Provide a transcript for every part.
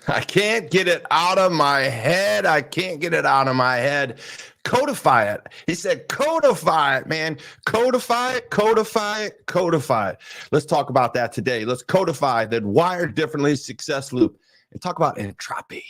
I can't get it out of my head. I can't get it out of my head. Codify it. He said, codify it, man. Codify it, codify it, codify it. Let's talk about that today. Let's codify the wired differently success loop and talk about entropy.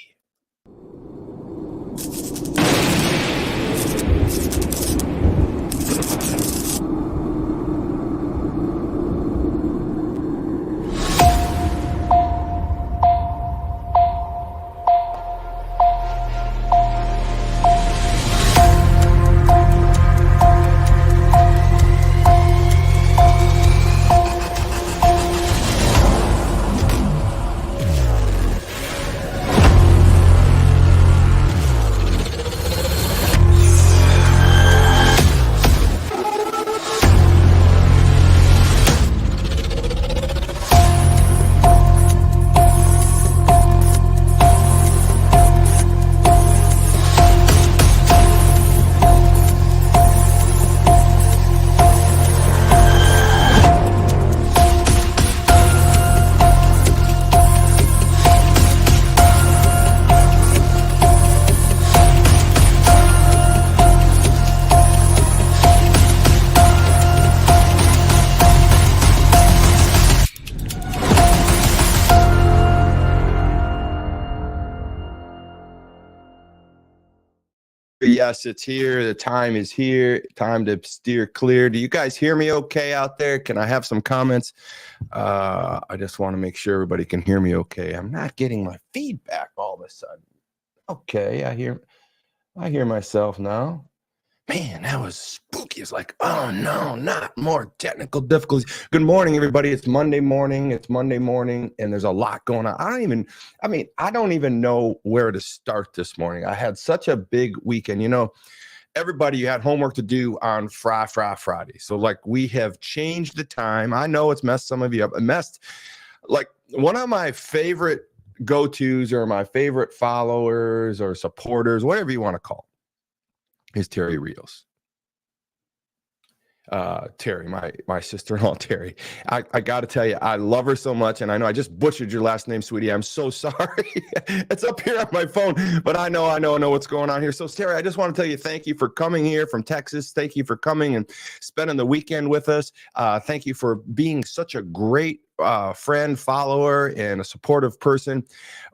Yes, it's here. The time is here. Time to steer clear. Do you guys hear me okay out there? Can I have some comments? I just want to make sure everybody can hear me okay. I'm not getting my feedback all of a sudden. Okay, I hear myself now. Man, that was spooky. It's like, oh no, not more technical difficulties. Good morning, everybody. It's Monday morning. And there's a lot going on. I don't even know where to start this morning. I had such a big weekend. You know, everybody, you had homework to do on Friday. So like we have changed the time. I know it's messed some of you up. It messed, like one of my favorite go-tos or my favorite followers or supporters, whatever you want to call is Terry Rios. Terry, my sister-in-law, Terry. I got to tell you, I love her so much, and I know I just butchered your last name, sweetie. I'm so sorry. It's up here on my phone, but I know what's going on here. So, Terry, I just want to tell you thank you for coming here from Texas. Thank you for coming and spending the weekend with us. Thank you for being such a great friend, follower, and a supportive person.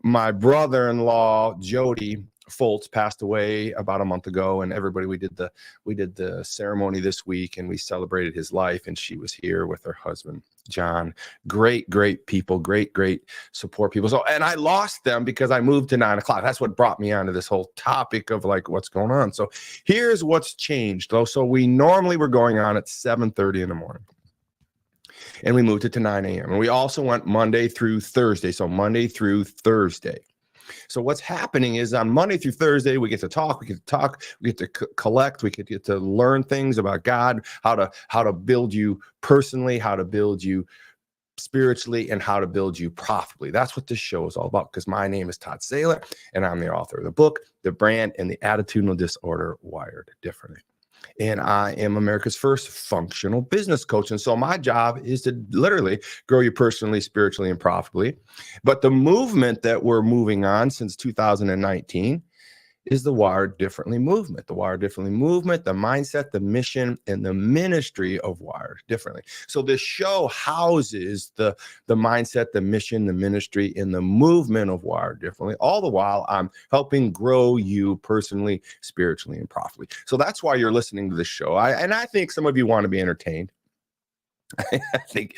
My brother-in-law, Jody Foltz, passed away about a month ago, and everybody, we did the ceremony this week, and we celebrated his life, and she was here with her husband John. Great people, great support people. So, and I lost them because I moved to 9 o'clock. That's what brought me onto this whole topic of like what's going on. So here's what's changed though. So we normally were going on at 7:30 in the morning, and we moved it to 9 a.m. and we also went Monday through Thursday. So Monday through Thursday. So what's happening is on Monday through Thursday, we get to talk, we get to collect, we get to learn things about God, how to build you personally, how to build you spiritually, and how to build you profitably. That's what this show is all about, because my name is Todd Saylor, and I'm the author of the book, The Brand and the Attitudinal Disorder Wired Differently. And I am America's first functional business coach. And so my job is to literally grow you personally, spiritually, and profitably. But the movement that we're moving on since 2019 is the Wired Differently movement. The Wired Differently movement, the mindset, the mission, and the ministry of Wired Differently. So this show houses the mindset, the mission, the ministry, and the movement of Wired Differently. All the while, I'm helping grow you personally, spiritually, and profitably. So that's why you're listening to this show. I think some of you want to be entertained. I think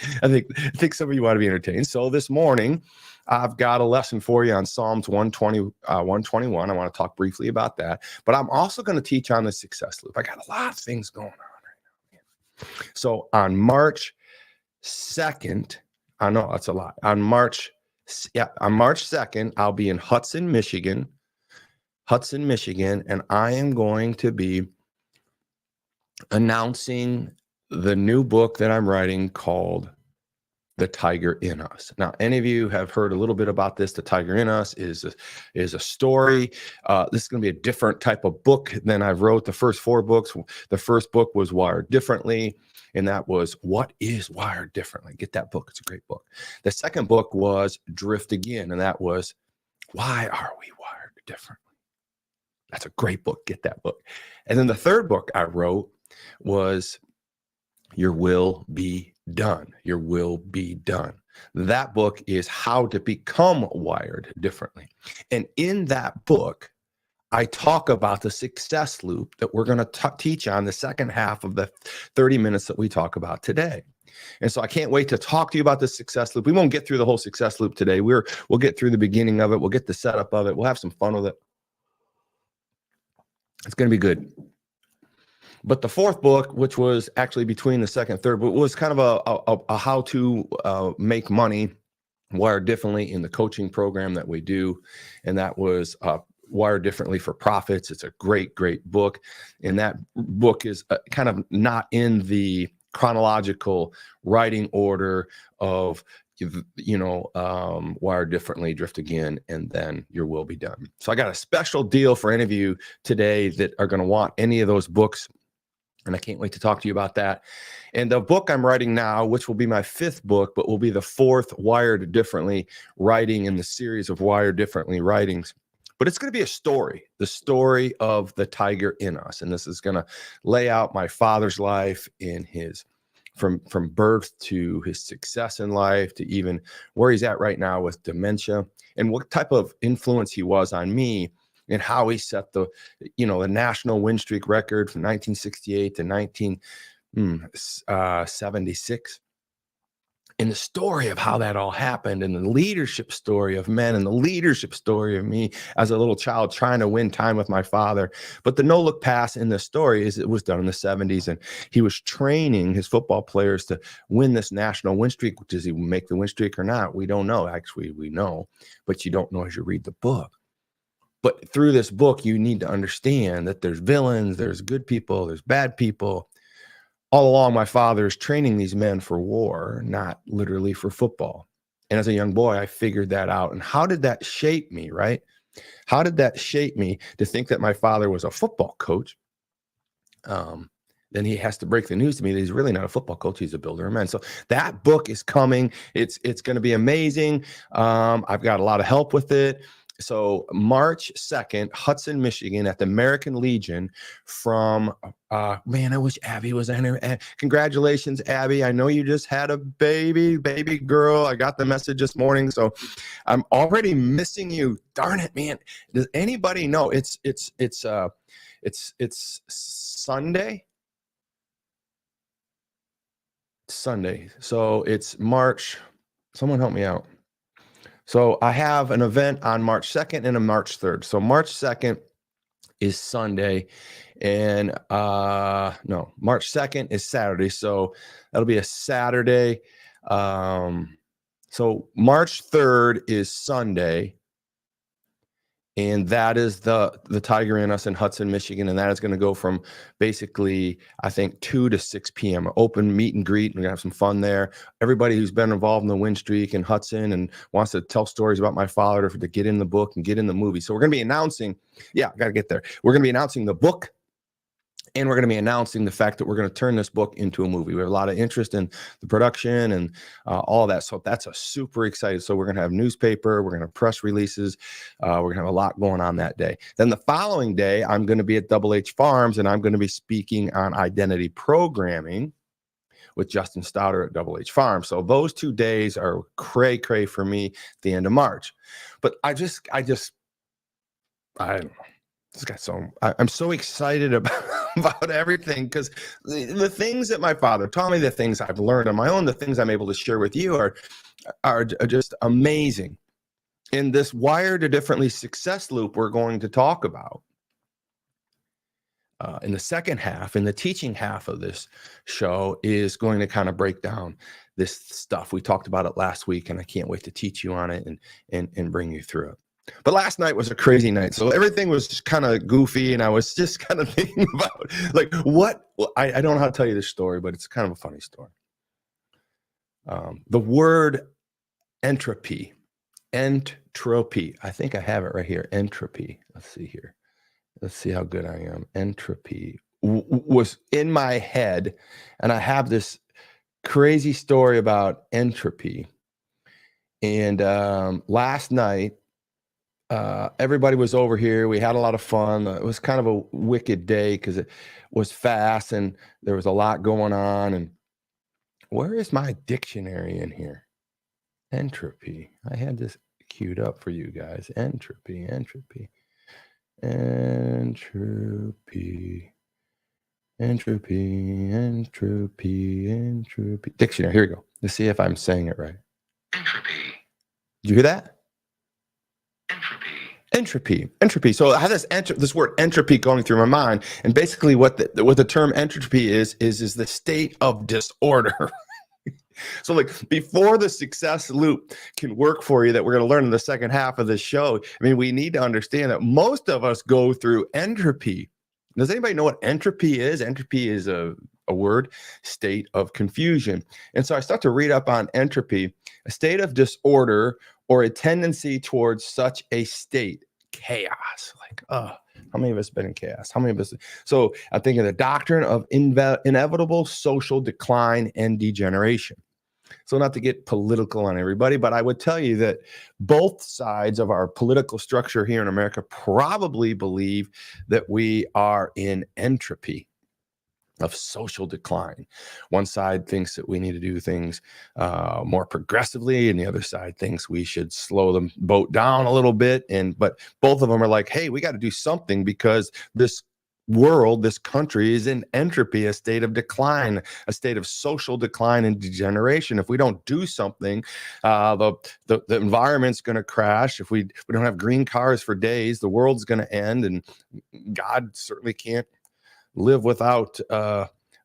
some of you want to be entertained. So this morning, I've got a lesson for you on Psalms 121. I want to talk briefly about that. But I'm also going to teach on the success loop. I got a lot of things going on right now. So on March 2nd, I know that's a lot. On March 2nd, I'll be in Hudson, Michigan, and I am going to be announcing the new book that I'm writing called The Tiger in Us. Now, any of you have heard a little bit about this. The Tiger in Us is a story. This is going to be a different type of book than I've wrote the first 4 books. The first book was Wired Differently, and that was What is Wired Differently? Get that book. It's a great book. The second book was Drift Again, and that was Why Are We Wired Differently? That's a great book. Get that book. And then the third book I wrote was Your Will Be Done. Your Will Be Done. That book is How to Become Wired Differently. And in that book, I talk about the success loop that we're going to teach on the second half of the 30 minutes that we talk about today. And so I can't wait to talk to you about the success loop. We won't get through the whole success loop today. We'll get through the beginning of it. We'll get the setup of it. We'll have some fun with it. It's going to be good. But the fourth book, which was actually between the second and third, but was kind of a how to make money wired differently in the coaching program that we do. And that was Wired Differently for Profits. It's a great, great book. And that book is kind of not in the chronological writing order of, Wired Differently, Drift Again, and then Your Will Be Done. So I got a special deal for any of you today that are going to want any of those books. And I can't wait to talk to you about that. And the book I'm writing now, which will be my fifth book, but will be the fourth Wired Differently writing in the series of Wired Differently writings. But it's going to be a story, the story of the tiger in us. And this is going to lay out my father's life in his from birth to his success in life to even where he's at right now with dementia and what type of influence he was on me and how he set the national win streak record from 1968 to 1976. And the story of how that all happened and the leadership story of men and the leadership story of me as a little child trying to win time with my father. But the no look pass in the story is it was done in the 70s and he was training his football players to win this national win streak. Does he make the win streak or not? We don't know. Actually, we know, but you don't know as you read the book. But through this book, you need to understand that there's villains, there's good people, there's bad people. All along, my father is training these men for war, not literally for football. And as a young boy, I figured that out. And how did that shape me, right? How did that shape me to think that my father was a football coach? Then he has to break the news to me that he's really not a football coach. He's a builder of men. So that book is coming. It's going to be amazing. I've got a lot of help with it. So March 2nd, Hudson, Michigan at the American Legion from, I wish Abby was in here. Congratulations, Abby. I know you just had a baby girl. I got the message this morning. So I'm already missing you. Darn it, man. Does anybody know? It's Sunday. Sunday. So it's March. Someone help me out. So I have an event on March 2nd and a March 3rd. So March 2nd is Sunday and March 2nd is Saturday. So that'll be a Saturday. So March 3rd is Sunday. And that is the Tiger in Us in Hudson, Michigan. And that is going to go from basically, I think, 2 to 6 p.m. Open meet and greet. We're going to have some fun there. Everybody who's been involved in the win streak in Hudson and wants to tell stories about my father to get in the book and get in the movie. So we're going to be announcing, I got to get there. We're going to be announcing the book. And we're going to be announcing the fact that we're going to turn this book into a movie. We have a lot of interest in the production and all of that. So that's a super excited. So we're going to have newspaper. We're going to have press releases. We're going to have a lot going on that day. Then the following day, I'm going to be at Double H Farms and I'm going to be speaking on identity programming with Justin Stouter at Double H Farms. So those 2 days are cray for me at the end of March. But I don't know. I'm so excited about everything because the things that my father taught me, the things I've learned on my own, the things I'm able to share with you are just amazing. In this Wired to Differently success loop we're going to talk about in the second half, in the teaching half of this show is going to kind of break down this stuff. We talked about it last week and I can't wait to teach you on it and bring you through it. But last night was a crazy night. So everything was just kind of goofy. And I was just kind of thinking about I don't know how to tell you this story, but it's kind of a funny story. The word entropy, I think I have it right here. Entropy. Let's see here. Let's see how good I am. Entropy was in my head. And I have this crazy story about entropy. And last night, everybody was over here. We had a lot of fun. It was kind of a wicked day because it was fast and there was a lot going on. And where is my dictionary in here? Entropy. I had this queued up for you guys. Entropy, entropy, entropy, entropy, entropy, entropy. Dictionary. Here we go. Let's see if I'm saying it right. Entropy. Did you hear that? Entropy. Entropy. So I have this word entropy going through my mind, and basically what the term entropy is the state of disorder. So like before the success loop can work for you that we're going to learn in the second half of this show, I mean, we need to understand that most of us go through entropy. Does anybody know what entropy is? Entropy is a word, state of confusion. And so I start to read up on entropy, a state of disorder or a tendency towards such a state, chaos. Like, how many of us been in chaos? How many of us? So I think of the doctrine of inevitable social decline and degeneration. So not to get political on everybody, but I would tell you that both sides of our political structure here in America probably believe that we are in entropy of social decline. One side thinks that we need to do things more progressively, and the other side thinks we should slow the boat down a little bit. But both of them are like, hey, we got to do something because this world, this country is in entropy, a state of decline, a state of social decline and degeneration. If we don't do something, the environment's going to crash. If we don't have green cars for days, the world's going to end, and God certainly can't live without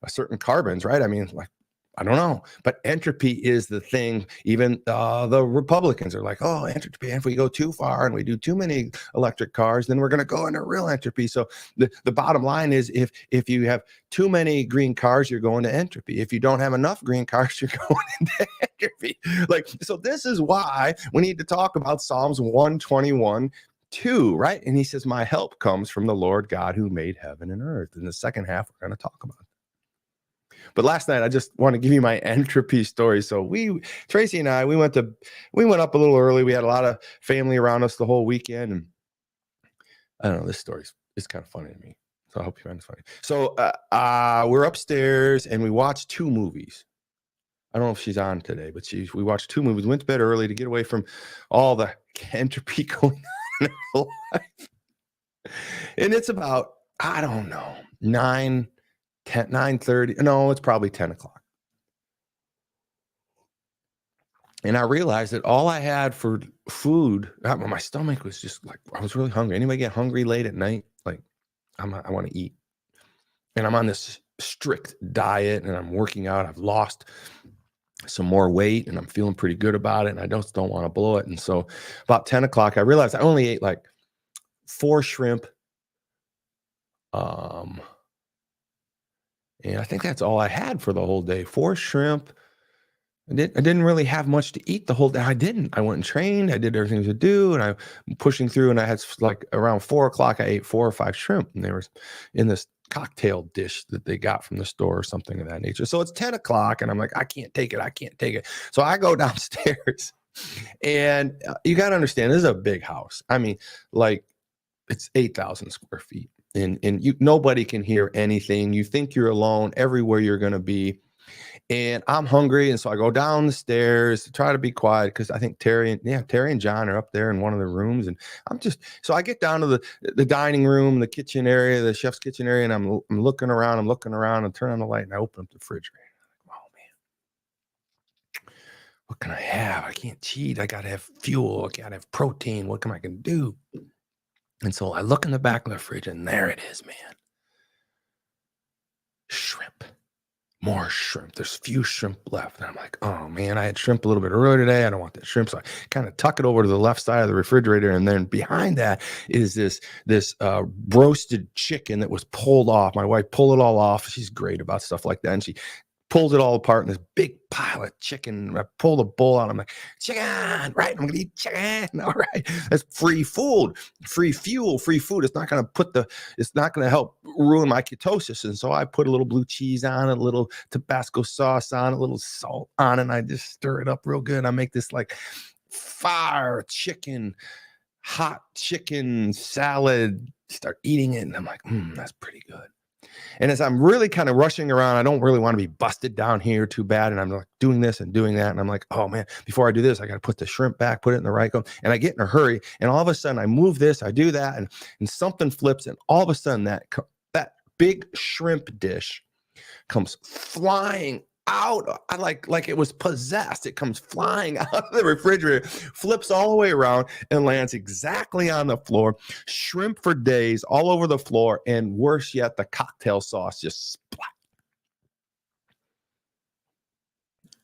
certain carbons, right? I mean, like, I don't know, but entropy is the thing. Even the Republicans are like, oh, entropy. If we go too far and we do too many electric cars, then we're going to go into real entropy. So the bottom line is, if you have too many green cars, you're going to entropy. If you don't have enough green cars, you're going into entropy. Like, so this is why we need to talk about Psalms 121. 2, right? And he says, my help comes from the Lord God who made heaven and earth. In the second half, we're going to talk about it. But last night, I just want to give you my entropy story. So Tracy and I, we went up a little early. We had a lot of family around us the whole weekend. And I don't know, this story is kind of funny to me. So I hope you find it funny. So we're upstairs and we watched 2 movies. I don't know if she's on today, but we watched 2 movies, went to bed early to get away from all the entropy going on in her life. And it's about, I don't know, 9:30. No, it's probably 10 o'clock. And I realized that all I had for food, my stomach was just like, I was really hungry. Anybody get hungry late at night? Like, I want to eat. And I'm on this strict diet and I'm working out. I've lost some more weight and I'm feeling pretty good about it. And I just don't want to blow it. And so about 10 o'clock, I realized I only ate like 4 shrimp. And I think that's all I had for the whole day. 4 shrimp. I didn't really have much to eat the whole day. I went and trained. I did everything to do. And I'm pushing through and I had like around 4 o'clock, I ate 4 or 5 shrimp and they were in this cocktail dish that they got from the store or something of that nature. So it's 10 o'clock and I'm like, I can't take it. So I go downstairs and you got to understand, this is a big house. I mean, like it's 8,000 square feet and nobody can hear anything. You think you're alone everywhere you're going to be. And I'm hungry. And so I go down the stairs to try to be quiet because I think Terry and John are up there in one of the rooms. And so I get down to the dining room, the kitchen area, the chef's kitchen area. And I'm looking around and turn on the light and I open up the refrigerator. Oh man, what can I have? I can't cheat. I got to have fuel. I got to have protein. What am I going to do? And so I look in the back of the fridge and there it is, man. Shrimp. More shrimp. There's few shrimp left. And I'm like, oh man, I had shrimp a little bit earlier today. I don't want that shrimp. So I kind of tuck it over to the left side of the refrigerator. And then behind that is this roasted chicken that was pulled off. My wife pulled it all off. She's great about stuff like that. And she pulled it all apart in this big pile of chicken. I pulled a bowl out. I'm like, chicken, right? I'm going to eat chicken. All right. That's free food, free fuel, free food. It's not going to help ruin my ketosis. And so I put a little blue cheese on it, a little Tabasco sauce on it, a little salt on it. And I just stir it up real good. I make this like fire chicken hot chicken salad, start eating it. And I'm like, that's pretty good. And as I'm really kind of rushing around, I don't really want to be busted down here too bad. And I'm like doing this and doing that. And I'm like, oh man, before I do this, I got to put the shrimp back, put it in the right. And I get in a hurry. And all of a sudden I move this, I do that, and something flips. And all of a sudden that big shrimp dish comes flying out. I like it was possessed. It comes flying out of the refrigerator, flips all the way around, and lands exactly on the floor. Shrimp for days all over the floor, and worse yet, the cocktail sauce just splat.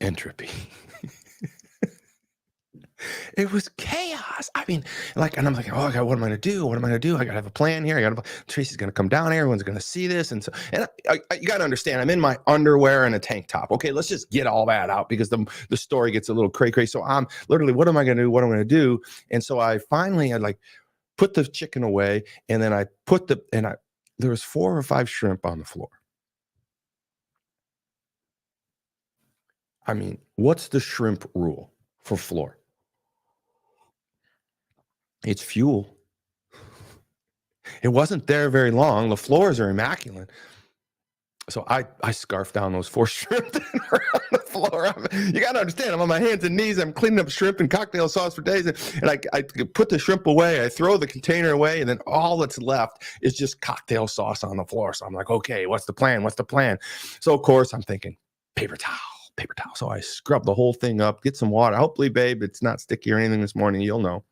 Entropy. It was chaos. I mean, and I'm like, oh God, what am I going to do? What am I going to do? I got to have a plan here. Tracy's going to come down here. Everyone's going to see this. And you got to understand, I'm in my underwear and a tank top. Okay, let's just get all that out because the story gets a little cray. So I'm literally, what am I going to do? What am I going to do? And so I like put the chicken away, and then I there was 4 or 5 shrimp on the floor. I mean, what's the shrimp rule for floor? It's fuel. It wasn't there very long. The floors are immaculate. So I scarfed down those 4 shrimp that are on the floor. You got to understand, I'm on my hands and knees. I'm cleaning up shrimp and cocktail sauce for days. And I put the shrimp away. I throw the container away. And then all that's left is just cocktail sauce on the floor. So I'm like, okay, what's the plan? What's the plan? So, of course, I'm thinking paper towel. So I scrub the whole thing up, get some water. Hopefully, babe, it's not sticky or anything this morning. You'll know.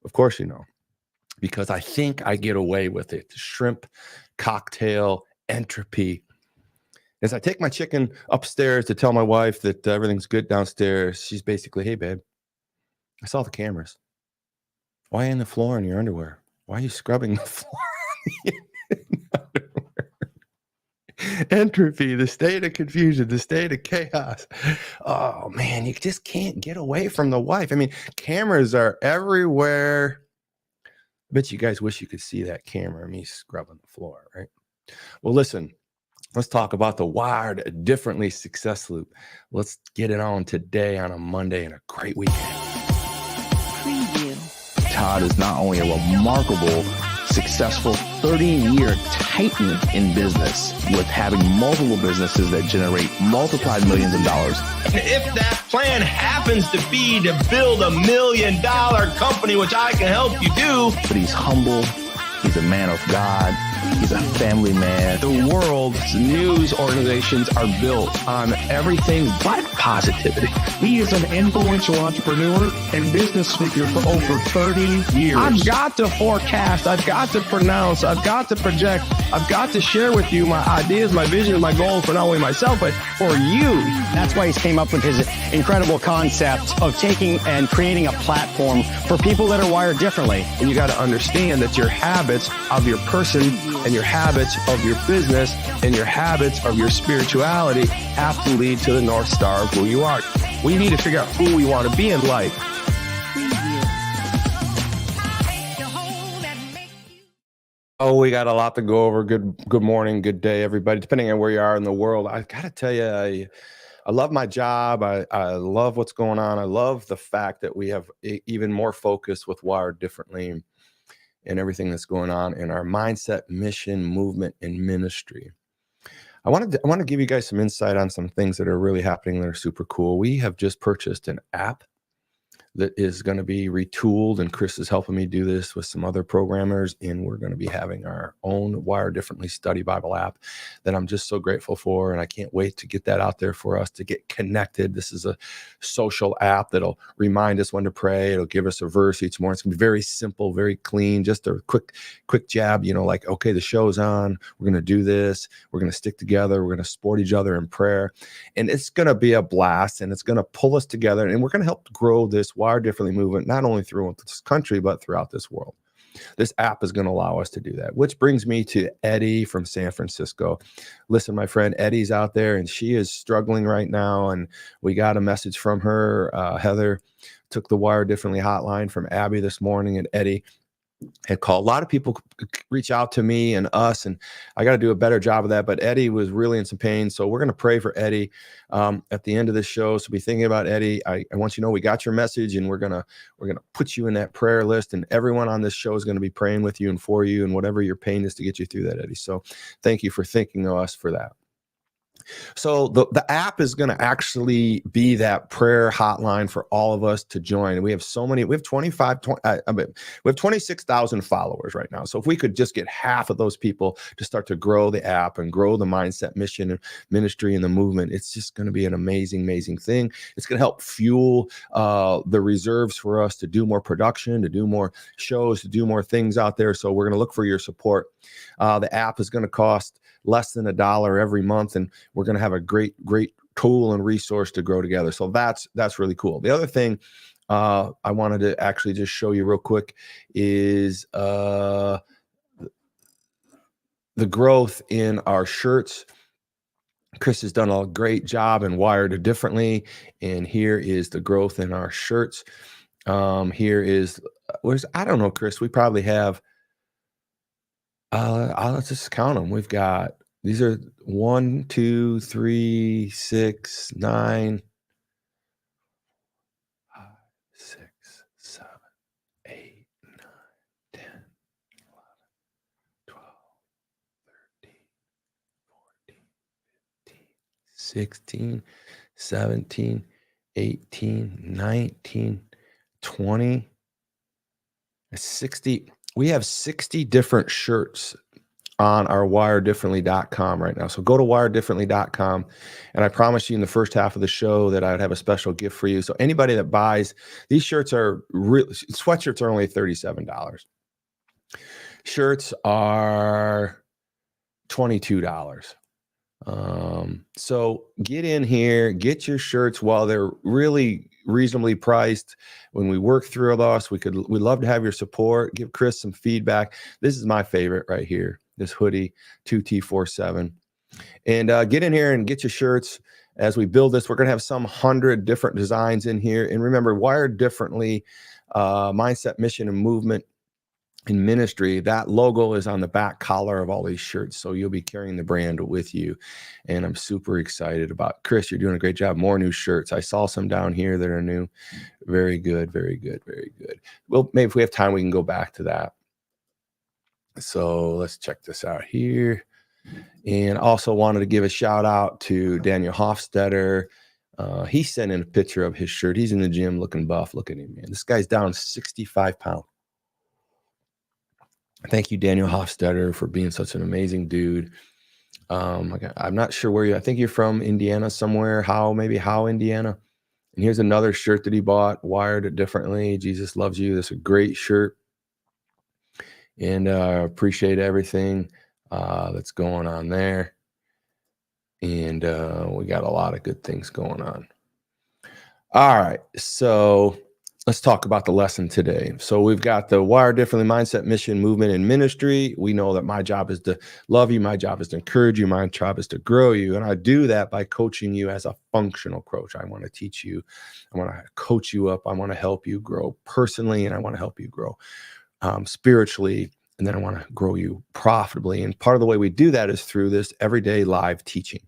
Of course, you know, because I think I get away with it. Shrimp, cocktail, entropy. As I take my chicken upstairs to tell my wife that everything's good downstairs, she's basically, hey, babe, I saw the cameras. Why are you on the floor in your underwear? Why are you scrubbing the floor? Entropy, the state of confusion, the state of chaos. Oh man, you just can't get away from the wife. I mean, cameras are everywhere. I bet you guys wish you could see that camera, me scrubbing the floor, right? Well, listen, let's talk about the Wired Differently Success Loop. Let's get it on today on a Monday and a great weekend. Preview. Todd is not only a remarkable, successful 30-year titan in business with having multiple businesses that generate multiplied millions of dollars. And if that plan happens to be to build $1 million company, which I can help you do. But he's humble. He's a man of God. He's a family man. The world's news organizations are built on everything but positivity. He is an influential entrepreneur and business speaker for over 30 years. I've got to forecast. I've got to pronounce. I've got to project. I've got to share with you my ideas, my vision, and my goals for not only myself, but for you. That's why he came up with his incredible concept of taking and creating a platform for people that are wired differently. And you got to understand that your habits of your person and your habits of your business and your habits of your spirituality have to lead to the North Star of who you are. We need to figure out who we want to be in life. Oh, we got a lot to go over. Good morning, good day, everybody. Depending on where you are in the world, I got to tell you, I love my job. I love what's going on. I love the fact that we have even more focus with Wired Differently and everything that's going on in our mindset, mission, movement, and ministry. I want to give you guys some insight on some things that are really happening that are super cool. We have just purchased an app that is going to be retooled, and Chris is helping me do this with some other programmers, and we're going to be having our own Wired Differently Study Bible app that I'm just so grateful for, and I can't wait to get that out there for us to get connected. This is a social app that'll remind us when to pray. It'll give us a verse each morning. It's going to be very simple, very clean, just a quick jab, like, okay, the show's on. We're going to do this. We're going to stick together. We're going to support each other in prayer, and it's going to be a blast, and it's going to pull us together, and we're going to help grow this Wired Differently movement, not only throughout this country, but throughout this world. This app is going to allow us to do that, which brings me to Eddie from San Francisco. Listen, my friend, Eddie's out there, and she is struggling right now, and we got a message from her. Heather took the Wired Differently hotline from Abby this morning, and Eddie had called. A lot of people reach out to me and us, and I got to do a better job of that. But Eddie was really in some pain, so we're going to pray for Eddie at the end of this show. So be thinking about Eddie. I want you to know we got your message, and we're gonna put you in that prayer list, and everyone on this show is going to be praying with you and for you, and whatever your pain is to get you through that, Eddie. So thank you for thinking of us for that. So the app is going to actually be that prayer hotline for all of us to join. We have so many. We have 26,000 followers right now. So if we could just get half of those people to start to grow the app and grow the mindset, mission, and ministry, and the movement, it's just going to be an amazing, amazing thing. It's going to help fuel the reserves for us to do more production, to do more shows, to do more things out there. So we're going to look for your support. The app is going to cost less than $1 every month, and we're going to have a great tool and resource to grow together. So that's really cool. The other thing I wanted to actually just show you real quick is the growth in our shirts. Chris has done a great job and wired it differently, and here is the growth in our shirts. Here is I don't know, Chris, we probably have let's just count them. We've got, these are 1, 2, 3, 6, 9, 5, 6, 7, 8, 9, 10, 11, 12, 13, 14, 15, 16, 17, 18, 19, 20, 60. We have 60 different shirts on our wiredifferently.com right now. So go to wiredifferently.com, and I promise you in the first half of the show that I would have a special gift for you. So anybody that buys these shirts, sweatshirts are only $37. Shirts are $22. So get in here, get your shirts while they're really reasonably priced. When we work through us, we'd love to have your support. Give Chris some feedback. This is my favorite right here, this hoodie 2T47. And get in here and get your shirts. As we build this, we're going to have some 100 different designs in here. And remember, Wired Differently, mindset, mission, and movement in ministry, that logo is on the back collar of all these shirts. So you'll be carrying the brand with you. And I'm super excited about Chris. You're doing a great job. More new shirts. I saw some down here that are new. Very good, very good, very good. Well, maybe if we have time, we can go back to that. So let's check this out here. And also wanted to give a shout out to Daniel Hofstetter. He sent in a picture of his shirt. He's in the gym looking buff. Look at him, man. This guy's down 65 pounds. Thank you, Daniel Hofstetter, for being such an amazing dude. I'm not sure where I think you're from Indiana somewhere. Maybe Indiana. And here's another shirt that he bought, Wired It Differently. Jesus loves you. That's a great shirt. And appreciate everything that's going on there. And we got a lot of good things going on. All right. So let's talk about the lesson today. So we've got the Wired Differently mindset, mission, movement, and ministry. We know that my job is to love you. My job is to encourage you. My job is to grow you. And I do that by coaching you as a functional coach. I want to teach you. I want to coach you up. I want to help you grow personally, and I want to help you grow spiritually. And then I want to grow you profitably. And part of the way we do that is through this everyday live teaching.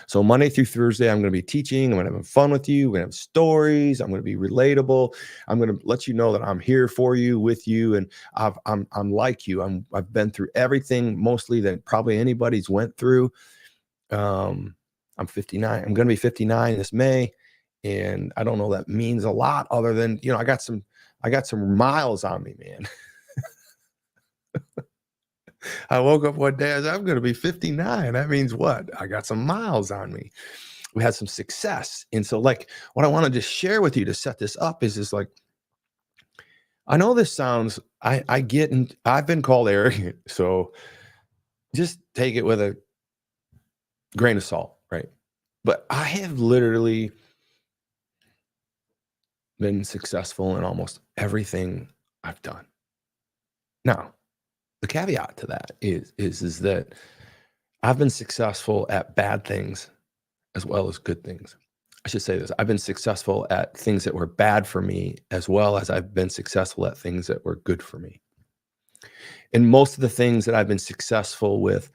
So Monday through Thursday, I'm going to be teaching. I'm going to have fun with you. We're going to have stories. I'm going to be relatable. I'm going to let you know that I'm here for you, with you, and I'm like you. I've been through everything mostly that probably anybody's went through. I'm 59. I'm going to be 59 this May, and I don't know that means a lot other than, I got some miles on me, man. I woke up one day, I said, I'm going to be 59. That means what? I got some miles on me. We had some success. And so what I want to just share with you to set this up is just I know this sounds, I've been called arrogant. So just take it with a grain of salt, right? But I have literally been successful in almost everything I've done. Now, the caveat to that is that I've been successful at bad things as well as good things. I should say this. I've been successful at things that were bad for me, as well as I've been successful at things that were good for me. And most of the things that I've been successful with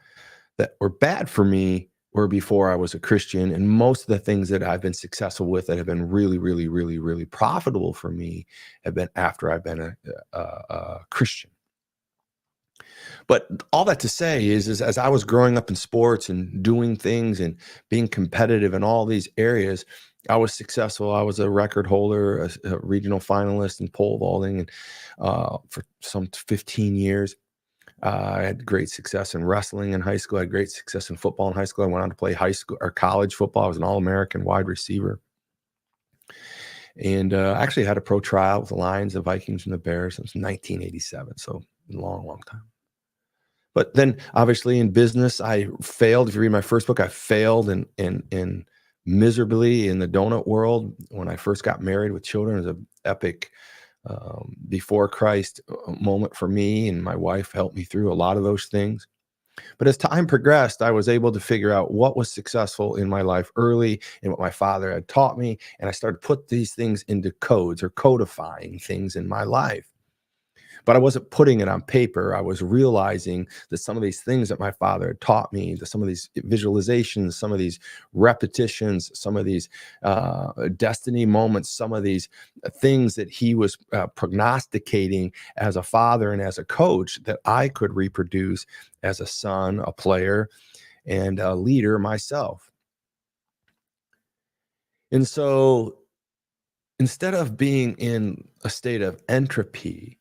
that were bad for me were before I was a Christian. And most of the things that I've been successful with that have been really, really, really, really profitable for me have been after I've been a Christian. But all that to say is as I was growing up in sports and doing things and being competitive in all these areas, I was successful. I was a record holder, a regional finalist in pole vaulting, and for some 15 years. I had great success in wrestling in high school. I had great success in football in high school. I went on to play high school or college football. I was an All-American wide receiver. And I actually had a pro tryout with the Lions, the Vikings, and the Bears since 1987. So a long, long time. But then obviously in business, I failed. If you read my first book, I failed in miserably in the donut world. When I first got married with children, it was an epic before Christ moment for me, and my wife helped me through a lot of those things. But as time progressed, I was able to figure out what was successful in my life early and what my father had taught me. And I started to put these things into codes or codifying things in my life. But I wasn't putting it on paper. I was realizing that some of these things that my father had taught me, that some of these visualizations, some of these repetitions, some of these destiny moments, some of these things that he was prognosticating as a father and as a coach, that I could reproduce as a son, a player, and a leader myself. And so instead of being in a state of entropy,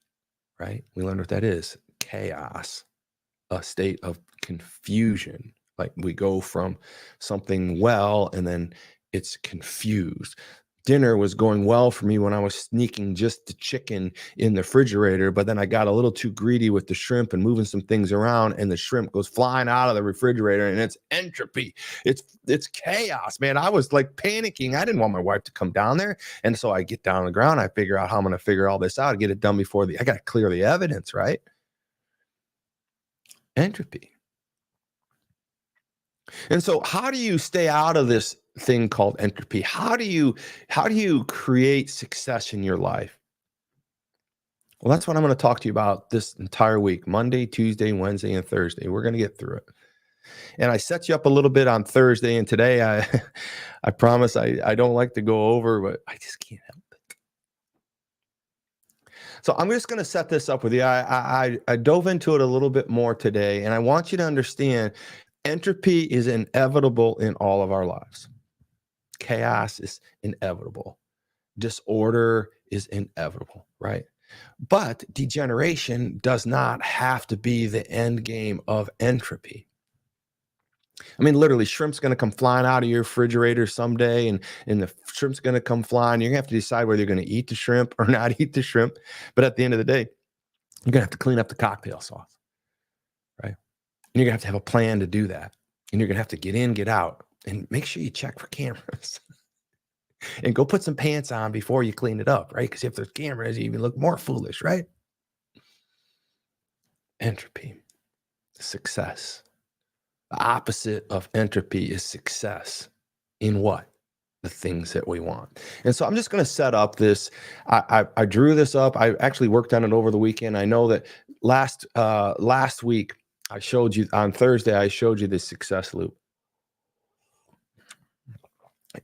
right? We learned what that is. Chaos, a state of confusion. Like we go from something well and then it's confused. Dinner was going well for me when I was sneaking just the chicken in the refrigerator, but then I got a little too greedy with the shrimp and moving some things around, and the shrimp goes flying out of the refrigerator, and it's entropy. It's chaos, man. I was like panicking. I didn't want my wife to come down there. And so I get down on the ground. I figure out how I'm going to figure all this out, get it done before I got to clear the evidence, right? Entropy. And so how do you stay out of this thing called entropy? How do you create success in your life? Well, that's what I'm going to talk to you about this entire week, Monday, Tuesday, Wednesday, and Thursday. We're going to get through it. And I set you up a little bit on Thursday, and today I promise I don't like to go over, but I just can't help it. So I'm just going to set this up with you. I dove into it a little bit more today, and I want you to understand entropy is inevitable in all of our lives. Chaos is inevitable. Disorder is inevitable, right? But degeneration does not have to be the end game of entropy. I mean, literally, shrimp's going to come flying out of your refrigerator someday, and the shrimp's going to come flying. You're going to have to decide whether you're going to eat the shrimp or not eat the shrimp. But at the end of the day, you're going to have to clean up the cocktail sauce, right? And you're going to have a plan to do that. And you're going to have to get in, get out, and make sure you check for cameras. And go put some pants on before you clean it up, right? Because if there's cameras, you even look more foolish, right? Entropy, success. The opposite of entropy is success. In what? The things that we want. And so I'm just going to set up this. I drew this up. I actually worked on it over the weekend. I know that last week I showed you on Thursday, I showed you this success loop.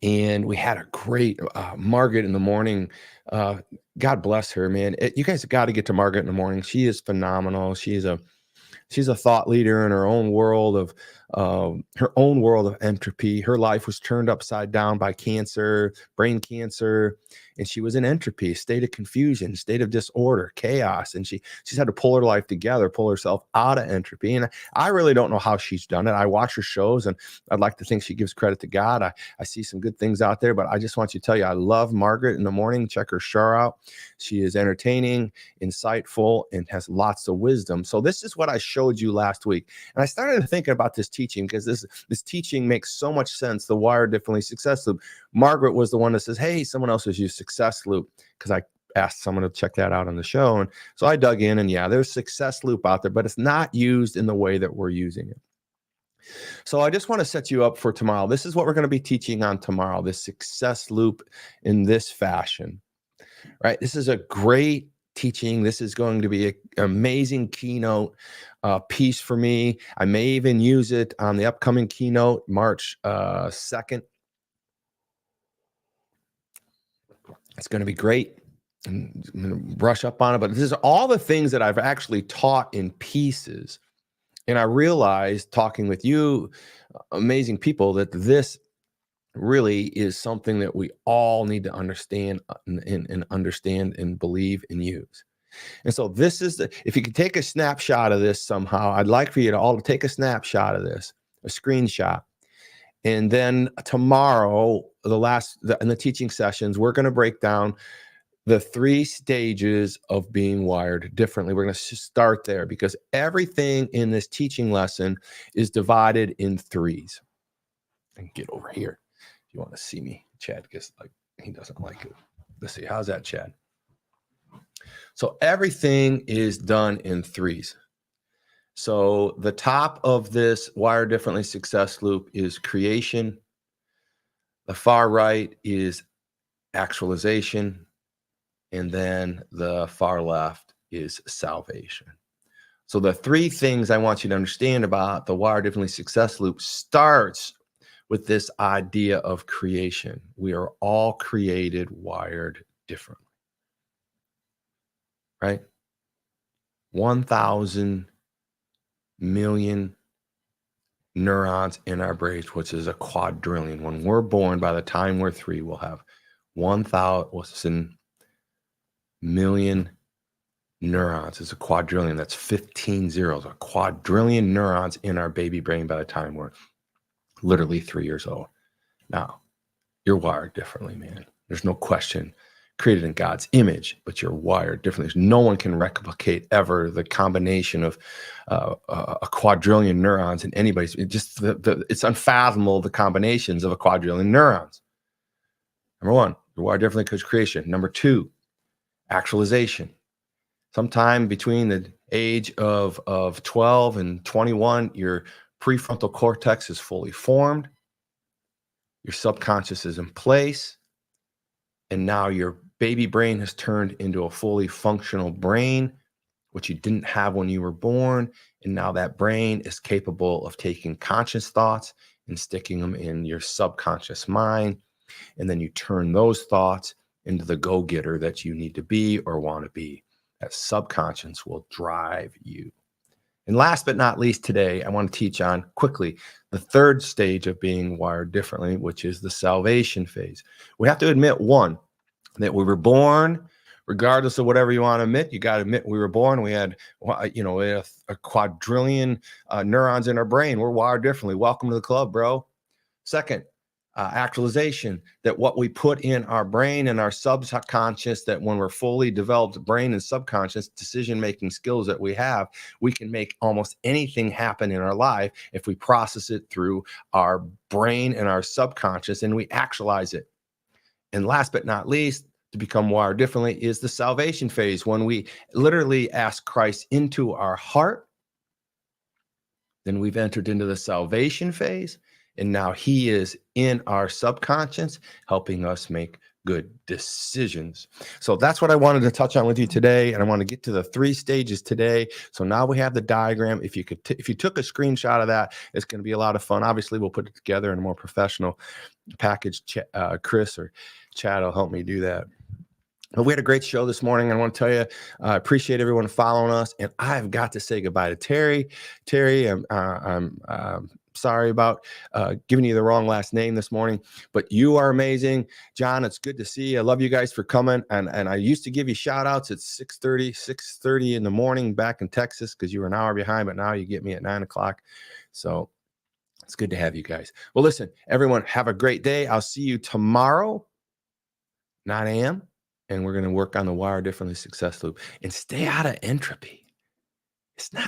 And we had a great Margaret in the morning. God bless her, man. You guys have got to get to Margaret in the morning. She is phenomenal. She's a thought leader in her own world of entropy. Her life was turned upside down by cancer, brain cancer, and she was in entropy, state of confusion, state of disorder, chaos. And she's had to pull her life together, pull herself out of entropy. And I really don't know how she's done it. I watch her shows, and I'd like to think she gives credit to God. I see some good things out there, but I just want you to tell you, I love Margaret in the morning. Check her show out. She is entertaining, insightful, and has lots of wisdom. So this is what I showed you last week. And I started thinking about this teaching because this teaching makes so much sense. The Wired Differently Success Loop. Margaret was the one that says, hey, someone else has used success loop, because I asked someone to check that out on the show. And so I dug in, and yeah, there's success loop out there, but it's not used in the way that we're using it. So I just want to set you up for tomorrow. This is what we're going to be teaching on tomorrow, this success loop in this fashion, right? This is a great teaching. This is going to be an amazing keynote piece for me. I may even use it on the upcoming keynote, March 2nd. It's going to be great. I'm going to brush up on it, but this is all the things that I've actually taught in pieces. And I realized, talking with you, amazing people, that this really is something that we all need to understand and understand and believe and use. And so this is if you could take a snapshot of this somehow, I'd like for you to all take a snapshot of this, a screenshot. And then tomorrow, in the teaching sessions, we're going to break down the 3 stages of being wired differently. We're going to start there because everything in this teaching lesson is divided in 3s. And get over here. If you want to see me, Chad gets like, he doesn't like it. Let's see. How's that, Chad? So everything is done in 3s. So the top of this Wire Differently success loop is creation. The far right is actualization. And then the far left is salvation. So the 3 things I want you to understand about the Wire Differently success loop starts with this idea of creation. We are all created wired differently, right? 1,000 million neurons in our brains, which is a quadrillion. When we're born, by the time we're 3, we'll have 1,000 million neurons. It's a quadrillion. That's 15 zeros. A quadrillion neurons in our baby brain by the time we're literally 3 years old. Now, you're wired differently, man. There's no question. Created in God's image, but you're wired differently. No one can replicate ever the combination of a quadrillion neurons in anybody's. It's unfathomable, the combinations of a quadrillion neurons. Number 1, you're wired differently because creation. Number 2, actualization. Sometime between the age of 12 and 21, your prefrontal cortex is fully formed. Your subconscious is in place. And now your baby brain has turned into a fully functional brain, which you didn't have when you were born. And now that brain is capable of taking conscious thoughts and sticking them in your subconscious mind. And then you turn those thoughts into the go-getter that you need to be or want to be. That subconscious will drive you. And last but not least today, I want to teach on quickly the 3rd stage of being wired differently, which is the salvation phase. We have to admit, 1, that we were born, regardless of whatever you want to admit, you got to admit we were born. We had, we had a quadrillion neurons in our brain. We're wired differently. Welcome to the club, bro. 2nd, actualization, that what we put in our brain and our subconscious, that when we're fully developed brain and subconscious decision-making skills that we have, we can make almost anything happen in our life if we process it through our brain and our subconscious and we actualize it. And last but not least, to become wired differently is the salvation phase, when we literally ask Christ into our heart. Then we've entered into the salvation phase. And now he is in our subconscious, helping us make good decisions. So that's what I wanted to touch on with you today. And I want to get to the 3 stages today. So now we have the diagram. If you took a screenshot of that, it's going to be a lot of fun. Obviously, we'll put it together in a more professional package. Chris or Chad will help me do that. But we had a great show this morning. I want to tell you, I appreciate everyone following us. And I've got to say goodbye to Terry. Terry, I'm sorry about giving you the wrong last name this morning, but you are amazing. John, it's good to see you. I love you guys for coming. And I used to give you shout outs at 6:30 in the morning back in Texas because you were an hour behind, but now you get me at 9 o'clock. So it's good to have you guys. Well, listen, everyone, have a great day. I'll see you tomorrow, 9 a.m. And we're going to work on the Wire Differently success loop and stay out of entropy. It's not